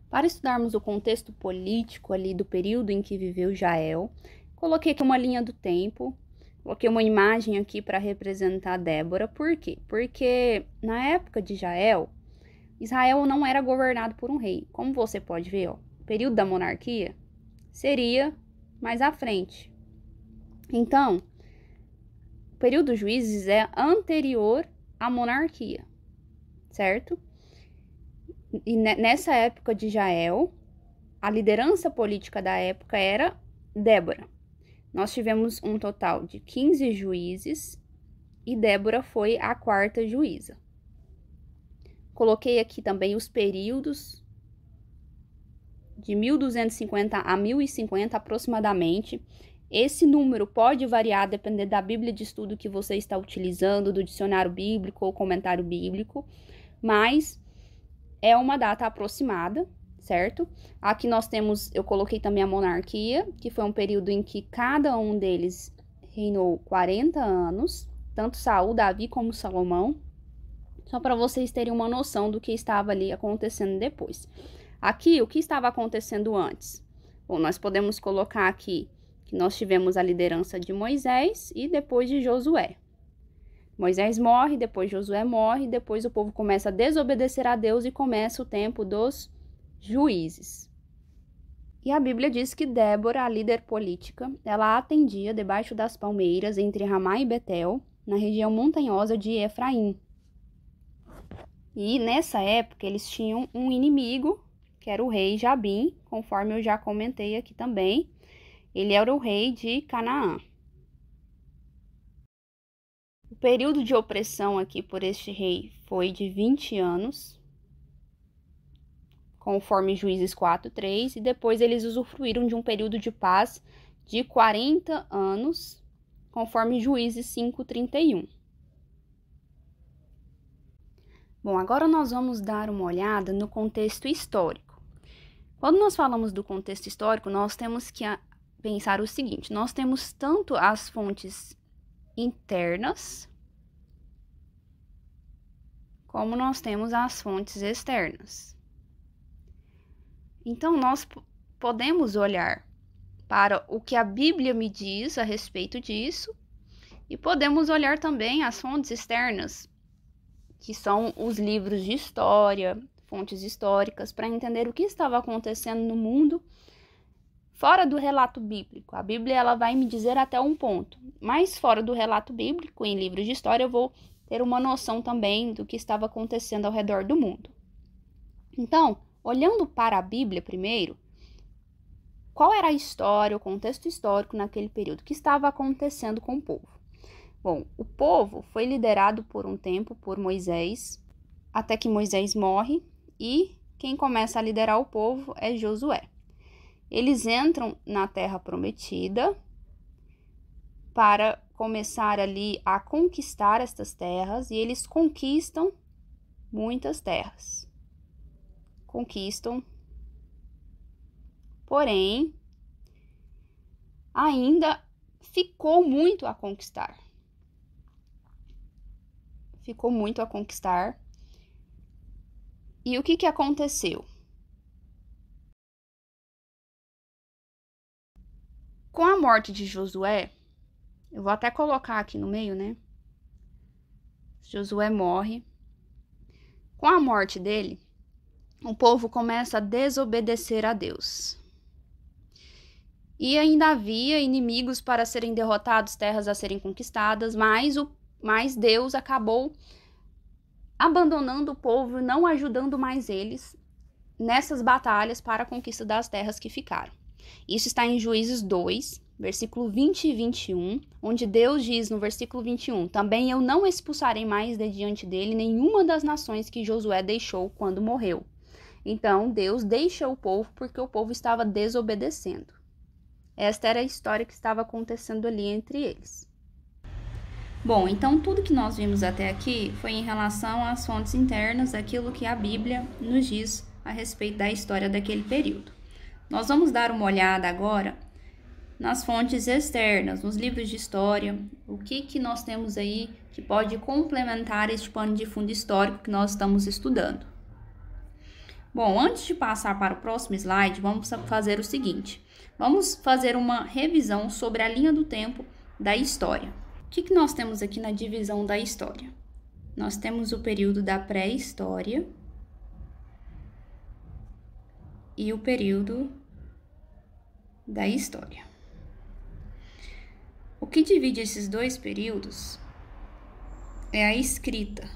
Para estudarmos o contexto político ali do período em que viveu Jael, coloquei aqui uma linha do tempo, coloquei uma imagem aqui para representar Débora. Por quê? Porque na época de Jael, Israel não era governado por um rei. Como você pode ver, ó, o período da monarquia seria mais à frente. Então, o período dos juízes é anterior à monarquia, certo? E nessa época de Jael, a liderança política da época era Débora. Nós tivemos um total de 15 juízes e Débora foi a quarta juíza. Coloquei aqui também os períodos de 1250 a 1050 aproximadamente. Esse número pode variar dependendo da Bíblia de estudo que você está utilizando, do dicionário bíblico ou comentário bíblico, mas é uma data aproximada, certo? Aqui nós temos, eu coloquei também a monarquia, que foi um período em que cada um deles reinou 40 anos, tanto Saul, Davi como Salomão, só para vocês terem uma noção do que estava ali acontecendo depois. Aqui, o que estava acontecendo antes? Bom, nós podemos colocar aqui que nós tivemos a liderança de Moisés e depois de Josué. Moisés morre, depois Josué morre, depois o povo começa a desobedecer a Deus e começa o tempo dos juízes. E a Bíblia diz que Débora, a líder política, ela atendia debaixo das palmeiras entre Ramá e Betel, na região montanhosa de Efraim. E nessa época eles tinham um inimigo, que era o rei Jabim, conforme eu já comentei aqui também. Ele era o rei de Canaã. O período de opressão aqui por este rei foi de 20 anos, conforme Juízes 4:3, e depois eles usufruíram de um período de paz de 40 anos, conforme Juízes 5:31. Bom, agora nós vamos dar uma olhada no contexto histórico. Quando nós falamos do contexto histórico, nós temos que pensar o seguinte: nós temos tanto as fontes internas, como nós temos as fontes externas. Então, nós podemos olhar para o que a Bíblia me diz a respeito disso e podemos olhar também as fontes externas, que são os livros de história, fontes históricas, para entender o que estava acontecendo no mundo fora do relato bíblico. A Bíblia ela vai me dizer até um ponto, mas fora do relato bíblico, em livros de história, eu vou ter uma noção também do que estava acontecendo ao redor do mundo. Então, olhando para a Bíblia primeiro, qual era a história, o contexto histórico naquele período? O que estava acontecendo com o povo? Bom, o povo foi liderado por um tempo por Moisés, até que Moisés morre, e quem começa a liderar o povo é Josué. Eles entram na Terra Prometida para começar ali a conquistar estas terras, e eles conquistam muitas terras. Conquistam, porém, ainda ficou muito a conquistar. Ficou muito a conquistar. E o que aconteceu? Com a morte de Josué, eu vou até colocar aqui no meio, né? Josué morre. Com a morte dele, o povo começa a desobedecer a Deus. E ainda havia inimigos para serem derrotados, terras a serem conquistadas, mas Deus acabou abandonando o povo e não ajudando mais eles nessas batalhas para a conquista das terras que ficaram. Isso está em Juízes 2, versículo 20 e 21, onde Deus diz no versículo 21, também eu não expulsarei mais de diante dele nenhuma das nações que Josué deixou quando morreu. Então, Deus deixa o povo porque o povo estava desobedecendo. Esta era a história que estava acontecendo ali entre eles. Bom, então tudo que nós vimos até aqui foi em relação às fontes internas, aquilo que a Bíblia nos diz a respeito da história daquele período. Nós vamos dar uma olhada agora nas fontes externas, nos livros de história, o que nós temos aí que pode complementar este pano de fundo histórico que nós estamos estudando. Bom, antes de passar para o próximo slide, vamos fazer o seguinte. Vamos fazer uma revisão sobre a linha do tempo da história. O que nós temos aqui na divisão da história? Nós temos o período da pré-história e o período da história. O que divide esses dois períodos é a escrita.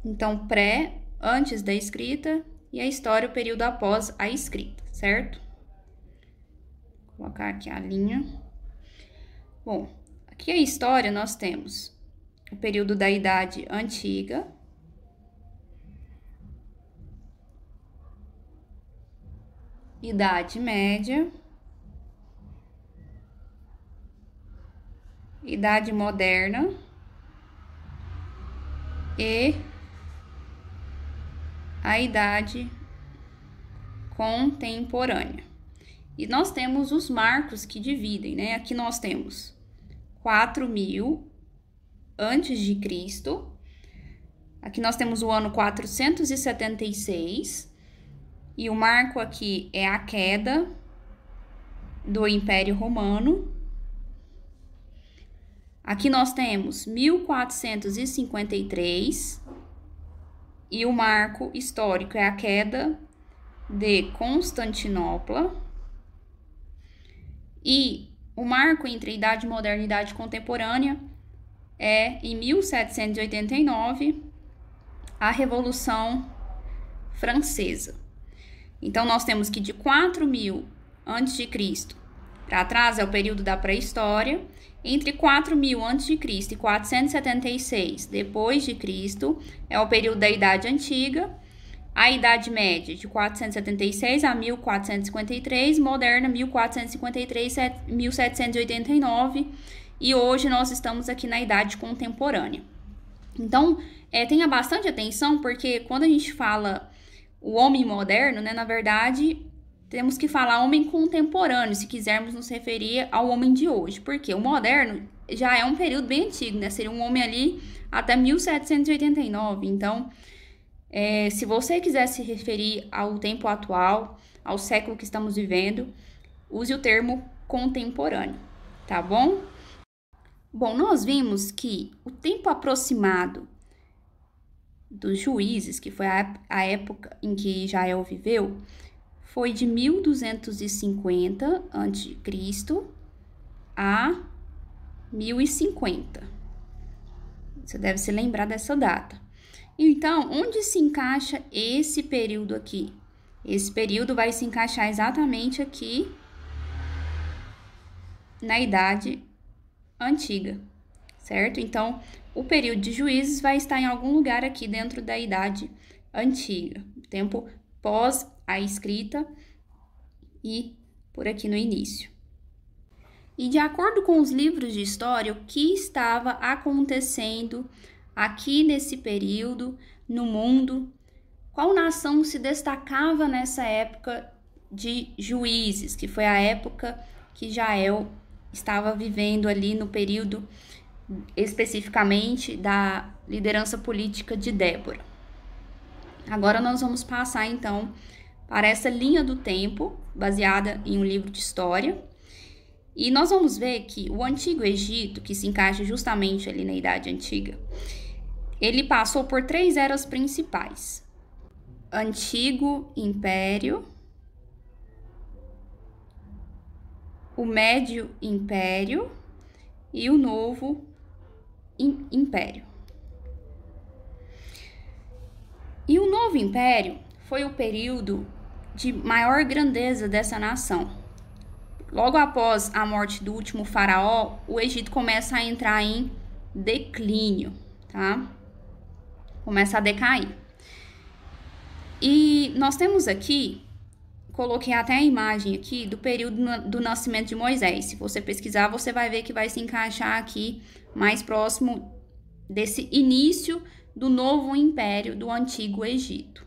Então, pré, antes da escrita, e a história, o período após a escrita, certo? Vou colocar aqui a linha. Bom, aqui a história nós temos o período da Idade Antiga, Idade Média, Idade Moderna e a Idade Contemporânea. E nós temos os marcos que dividem, né? Aqui nós temos 4.000 antes de Cristo. Aqui nós temos o ano 476. E o marco aqui é a queda do Império Romano. Aqui nós temos 1453. E o marco histórico é a queda de Constantinopla. E o marco entre a Idade Moderna e a Idade Contemporânea é, em 1789, a Revolução Francesa. Então, nós temos que de 4.000 a.C. para trás é o período da pré-história. Entre 4.000 a.C. e 476 depois de Cristo é o período da Idade Antiga. A Idade Média, de 476 a 1453, moderna, 1453 a 1789, e hoje nós estamos aqui na Idade Contemporânea. Então, tenha bastante atenção, porque quando a gente fala o homem moderno, né, na verdade, temos que falar homem contemporâneo, se quisermos nos referir ao homem de hoje, porque o moderno já é um período bem antigo, né, seria um homem ali até 1789, então... se você quiser se referir ao tempo atual, ao século que estamos vivendo, use o termo contemporâneo, tá bom? Bom, nós vimos que o tempo aproximado dos juízes, que foi a época em que Jael viveu, foi de 1250 a.C. a 1050. Você deve se lembrar dessa data. Então, onde se encaixa esse período aqui? Esse período vai se encaixar exatamente aqui na Idade Antiga, certo? Então, o período de juízes vai estar em algum lugar aqui dentro da Idade Antiga, tempo pós a escrita e por aqui no início. E de acordo com os livros de história, o que estava acontecendo aqui nesse período, no mundo, qual nação se destacava nessa época de juízes, que foi a época que Jael estava vivendo ali no período especificamente da liderança política de Débora. Agora nós vamos passar então para essa linha do tempo, baseada em um livro de história, e nós vamos ver que o Antigo Egito, que se encaixa justamente ali na Idade Antiga, ele passou por 3 eras principais: Antigo Império, o Médio Império e o Novo Império. E o Novo Império foi o período de maior grandeza dessa nação. Logo após a morte do último faraó, o Egito começa a entrar em declínio, tá? Começa a decair. E nós temos aqui, coloquei até a imagem aqui do período do nascimento de Moisés. Se você pesquisar, você vai ver que vai se encaixar aqui mais próximo desse início do novo império do Antigo Egito.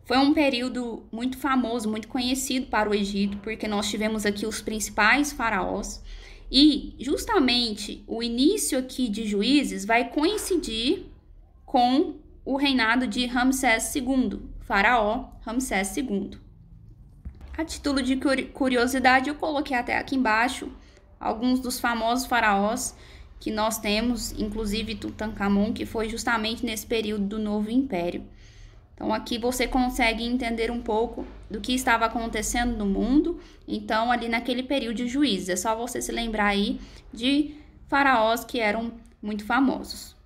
Foi um período muito famoso, muito conhecido para o Egito, porque nós tivemos aqui os principais faraós. E justamente o início aqui de Juízes vai coincidir com o reinado de Ramsés II, faraó Ramsés II. A título de curiosidade, eu coloquei até aqui embaixo alguns dos famosos faraós que nós temos, inclusive Tutankhamon, que foi justamente nesse período do Novo Império. Então, aqui você consegue entender um pouco do que estava acontecendo no mundo, então, ali naquele período de Juízes. É só você se lembrar aí de faraós que eram muito famosos.